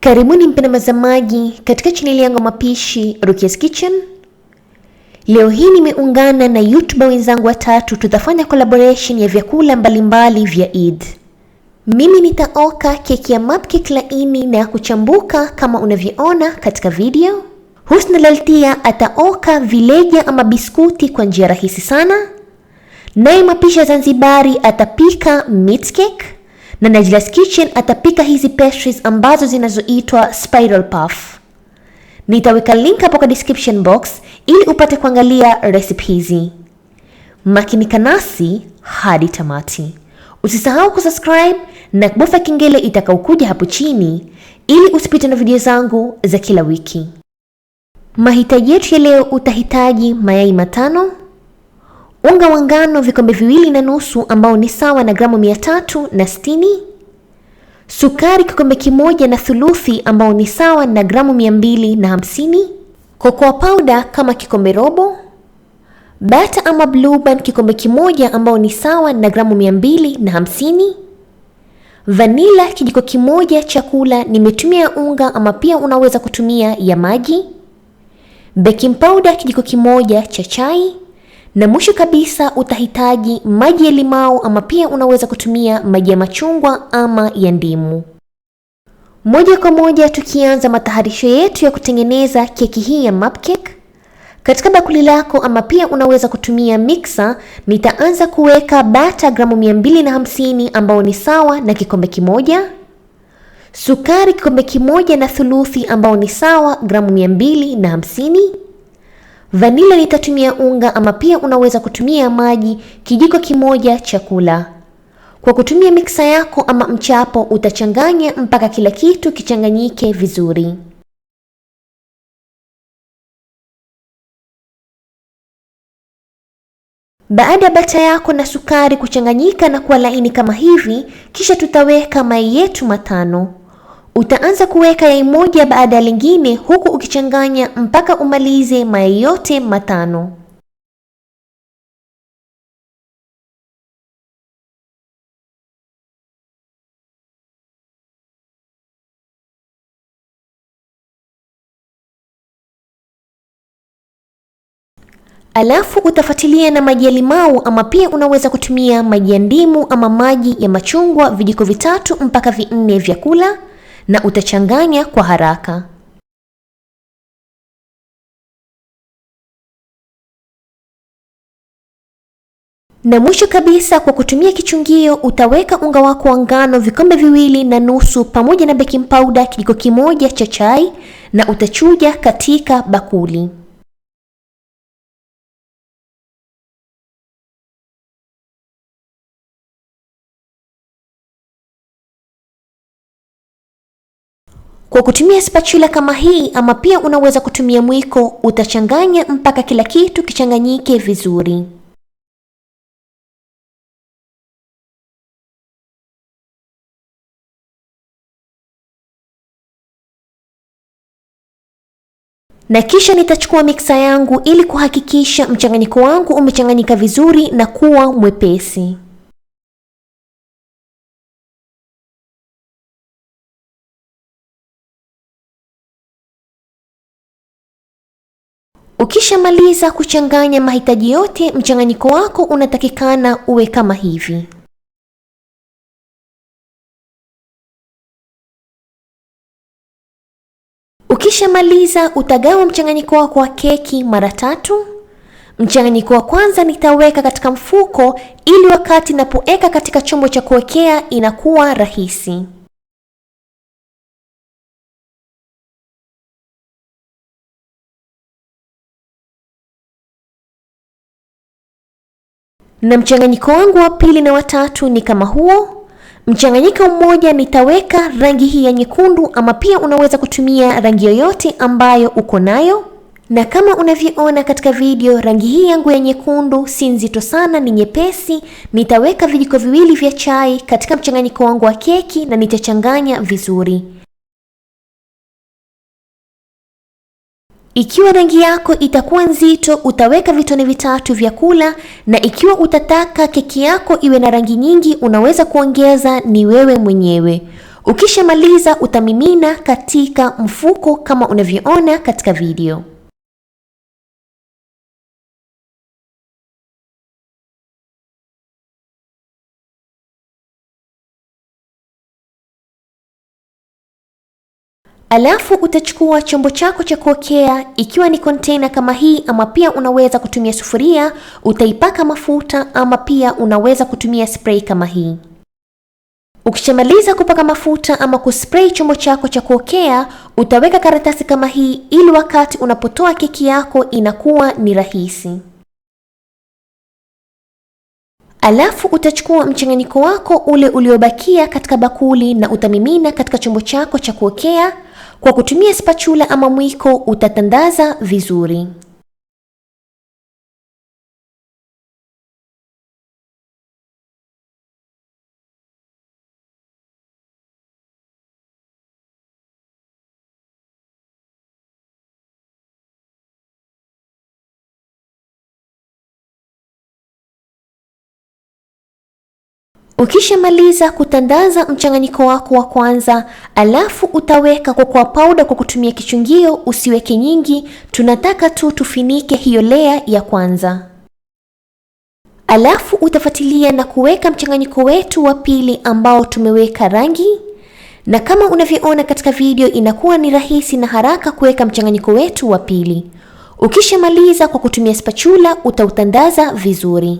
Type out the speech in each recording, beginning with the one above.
Karibuni mpenda Maji katika chaneli yangu mapishi Rukias Kitchen. Leo hii nimeungana na YouTuber wenzangu watatu, tutafanya collaboration ya vyakula mbalimbali vya Eid. Mimi nitaoka keki ya cupcake laini na ya kuchambuka kama unavyoona katika video. Husna Laltia ataoka vileja ama biskuti kwa njia rahisi sana. Naye mapisha Zanzibari atapika meat cake. Na Najla's Kitchen atapika hizi pastries ambazo zinazoitwa spiral puff. Nitaweka link hapo kwa description box ili upate kuangalia recipe hizi. Makinika nasi hadi tamati. Usisahau kusubscribe na kubofya kengele itakayokuja hapo chini ili usipite na video zangu za kila wiki. Mahitaji yetu ya leo, utahitaji mayai 5, unga wa ngano vikombe 2.5 ambao ni sawa na gramu 360, sukari kikombe 1.3 ambao ni sawa na gramu 250, cocoa powder kama kikombe robo, butter ama blueband kikombe 1 ambao ni sawa na gramu 250, vanilla kijiko 1 chakula, nimetumia unga ama pia unaweza kutumia ya maji, baking powder kijiko 1 cha chai, na mwisho kabisa utahitaji maji ya limau ama pia unaweza kutumia maji ya machungwa ama ya ndimu. Moja kwa moja tukianza matayarisho yetu ya kutengeneza keki hii ya cupcake. Katika bakuli lako ama pia unaweza kutumia mixer, nitaanza kuweka butter gramu 250 ambao ni sawa na kikombe 1, sukari kikombe 1.3 ambao ni sawa gramu 250, vanilla nitatumia unga ama pia unaweza kutumia maji kijiko 1 chakula. Kwa kutumia mixer yako ama mchapo utachanganya mpaka kila kitu kichanganyike vizuri. Baada ya bata yako na sukari kuchanganyika na kuwa laini kama hivi, kisha tutaweka mayai yetu 5. Utaanza kuweka yai moja baada ya lingine huku ukichanganya mpaka umalize mayai yote 5. Alafu utafuatilia na maji ya limau ama pia unaweza kutumia maji ya ndimu ama maji ya machungwa vijiko 3 mpaka 4 vya kula, na utachanganya kwa haraka. Na mwisho kabisa, kwa kutumia kichungio utaweka unga wako wa ngano vikombe 2.5 pamoja na baking powder kijiko 1 cha chai, na utachuja katika bakuli. Kwa kutumia spatula kama hii ama pia unaweza kutumia mwiko, utachanganya mpaka kila kitu kichanganyike vizuri. Na kisha nitachukua mixer yangu ili kuhakikisha mchanganyiko wangu umechanganyika vizuri na kuwa mwepesi. Ukishamaliza kuchanganya mahitaji yote, mchanganyiko wako unatakikana uwe kama hivi. Ukishamaliza utagawa mchanganyiko wako wa keki mara 3. Mchanganyiko wa kwanza nitaweka katika mfuko ili wakati napoweka katika chombo cha kuwekea inakuwa rahisi. Na mchanganyiko wangu wa pili na wa 3 ni kama huo. Mchanganyiko mmoja nitaweka rangi hii ya nyekundu ama pia unaweza kutumia rangi yoyote ambayo uko nayo. Na kama unavyoona katika video, rangi hii yangu ya nyekundu si nzito sana, ni nyepesi. Nitaweka vijiko 2 vya chai katika mchanganyiko wangu wa keki na nitachanganya vizuri. Ikiwa rangi yako itakuwa nzito, utaweka vitone 3 vya kula, na ikiwa utataka keki yako iwe na rangi nyingi, unaweza kuongeza, ni wewe mwenyewe. Ukishamaliza utamimina katika mfuko kama unavyoona katika video. Alafu utachukua chombo chako cha kuokea, ikiwa ni container kama hii, ama pia unaweza kutumia sufuria, utaipaka mafuta, ama pia unaweza kutumia spray kama hii. Ukishamaliza kupaka mafuta ama kuspray chombo chako cha kuokea, utaweka karatasi kama hii ili wakati unapotoa keki yako inakuwa ni rahisi. Alafu utachukua mchanganyiko wako ule uliobakia katika bakuli na utamimina katika chombo chako cha kuokea. Kwa kutumia spatula ama mwiko utatandaza vizuri. Ukishamaliza kutandaza mchanganyiko wako wa kwanza, alafu utaweka cocoa powder kwa kutumia kichungio, usiweke nyingi, tunataka tu tufinike hiyo layer ya kwanza. Alafu utafuatilia na kuweka mchanganyiko wetu wa pili ambao tumeweka rangi, na kama unavyoona katika video inakuwa ni rahisi na haraka kuweka mchanganyiko wetu wa pili. Ukishamaliza kwa kutumia spatula utautandaza vizuri.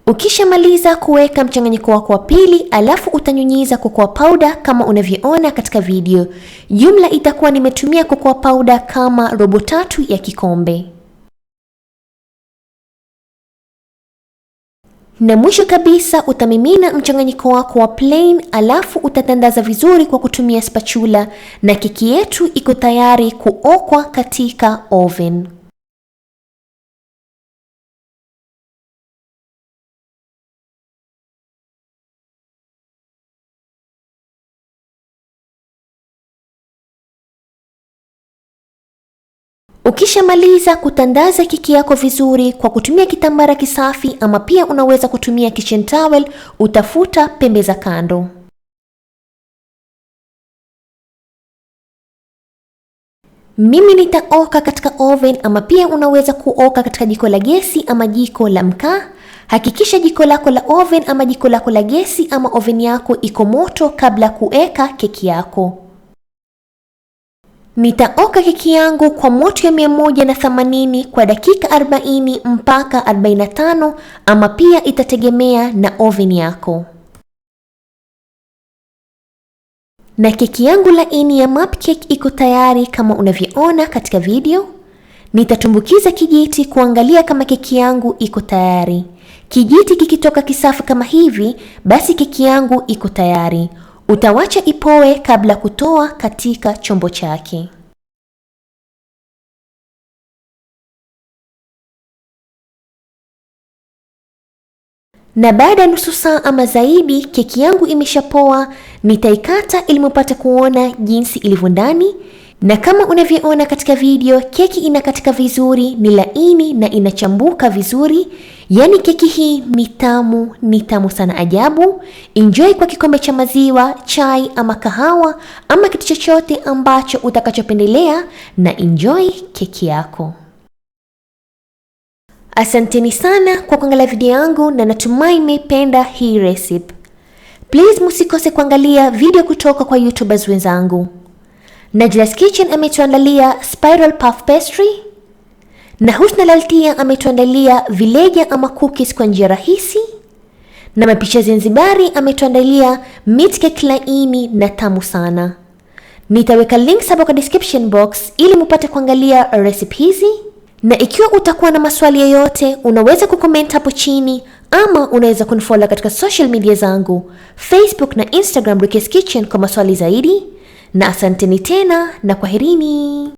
Ukishamaliza kuweka mchanganyiko wako wa pili, alafu utanyunyiza cocoa powder kama unavyoona katika video. Jumla itakuwa nimetumia cocoa powder kama robo 3 ya kikombe. Na mwisho kabisa utamimina mchanganyiko wako wa plain, alafu utatandaza vizuri kwa kutumia spatula, na keki yetu iko tayari kuokwa katika oven. Ukishamaliza kutandaza keki yako vizuri kwa kutumia kitambara kisafi, ama pia unaweza kutumia kitchen towel, utafuta pembe za kando. Mimi nitaoka katika oven, ama pia unaweza kuoka katika jiko la gesi ama jiko la mkaa. Hakikisha jiko lako la oven ama jiko lako la gesi ama oven yako iko moto kabla kuweka keki yako. Nitaoka keki yangu kwa moto ya 180 kwa dakika 40 mpaka 45, ama pia itategemea na oven yako. Na keki yangu laini ya map cake iko tayari kama unavyoona katika video. Nitatumbukiza kijiti kuangalia kama keki yangu iko tayari. Kijiti kikitoka kisafi kama hivi, basi keki yangu iko tayari. Utawacha ipoe kabla kutoa katika chombo chake. Na baada ya nusu saa ama zaidi, keki yangu imeshapoa. Nitaikata ili mpate kuona jinsi ilivyo ndani. Na kama unavyoona katika video, keki inakatika vizuri, ni laini na inachambuka vizuri. Yaani keki hii ni tamu sana ajabu. Enjoy kwa kikombe cha maziwa, chai ama kahawa ama kitu chochote ambacho utakachopendelea, na enjoy keki yako. Asanteni sana kwa kuangalia video yangu na natumai mmependa hii recipe. Please msikose kuangalia video kutoka kwa YouTubers wenzangu. Najla's Kitchen ametuandalia spiral puff pastry, na Husna Laltia ametuandalia vileja ama cookies kwa njia rahisi, na Mapicha Zanzibari ametuandalia meat cake laini na tamu sana. Nitaweka links hapo kwa description box ili mpate kuangalia recipe hizi. Na ikiwa utakuwa na maswali yoyote, unaweza kucomment hapo chini, ama unaweza kunifollow katika social media zangu Facebook na Instagram Rukias Kitchen kwa maswali zaidi. Na asanteni tena na kwaherini.